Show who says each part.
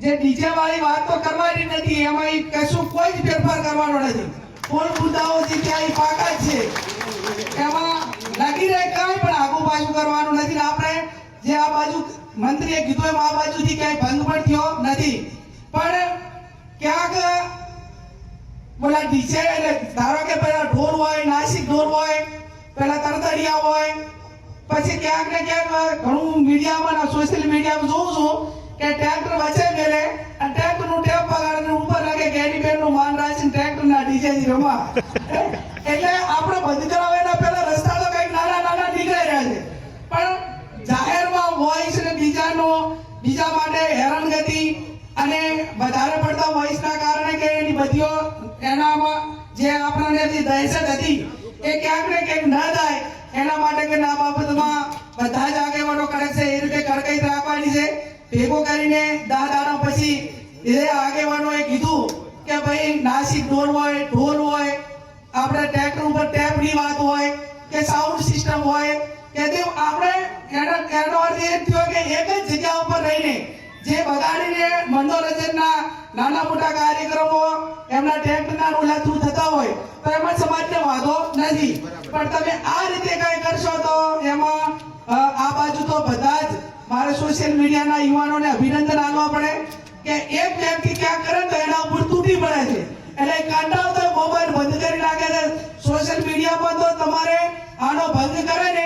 Speaker 1: જે ડીજે વાળી વાત તો કરવાની નથી, એમાં કશું કોઈ જ ફેરફાર કરવાનો નથી. મૂળ મુદ્દાઓ જે ત્યાં પાકા છે એમાં લાગી રહે, કાંઈ પણ આગુ પાછું કરવાનું નથી. આપણે જે આ બાજુ મંત્રીએ કીધું એમ આ બાજુથી ક્યાંય ભંગ પણ થયો નથી. પણ ક્યાંક બોલા ડીજે એટલે ધારો કે પેલા ઢોલ હોય, નાસિક ઢોલ હોય, પેલા તરતડિયા હોય, પછી ક્યાંક ને ક્યાંક ઘણું મીડિયામાં સોશિયલ મીડિયામાં જોઉં છું કે ટ્રેક્ટર વચ્ચે મેલે અને ટ્રેક્ટરનું ટેપ પગાડીને ઉપર લાગે કે એની બેનનું માન રાખીને ટ્રેક્ટરના ડીજેથી રમવા. એટલે આપણે બંધ કરાવે એના પહેલા રસ્તા તો કંઈક નાના નાના નીકળી રહ્યા છે, પણ જાહેરમાં વોઇસ ને બીજા માટે હેરાનગતિ અને વધારે પડતા વોઇસના કારણે કે એની બધીઓ એનામાં જે આપણને જે દહેશત હતી એ ક્યાંક ને ક્યાંક ન થાય એના માટે કે આ બાબતમાં બધા જ આગેવાનો કરે છે એ રીતે કડકાઈ રાખવાની છે. ભેગો કરીને 10 દાડા પછી એ આગેવાનોએ કીધું કે ભાઈ નાસિક ઢોલ હોય, આપણે ટ્રેક્ટર ઉપર ટેપની વાત હોય કે સાઉન્ડ સિસ્ટમ હોય કે તે આપણે એનો અર્થ એ થયો કે એક જ જગ્યા ઉપર રહીને જે બગાડીને મનોરંજનના નાના મોટા કાર્યક્રમો એમના ટ્રેક્ટરના રોલા થ્રુ થતા હોય તો એમાં સમાજને વાંધો નથી. પણ તમે આ રીતે કઈ કરશો તો એમાં આ બાજુ તો બધા જ મારે સોશિયલ મીડિયાના યુવાનોને અભિનંદન આપવા પડે કે એક વ્યક્તિ ક્યાંક કરે તો એના ઉપર તૂટી પડે છે. એટલે કંટાળો તો મોબાઈલ બંધ કરી નાખે છે. સોશિયલ મીડિયા પર તો તમારે આનો ભંગ કરે ને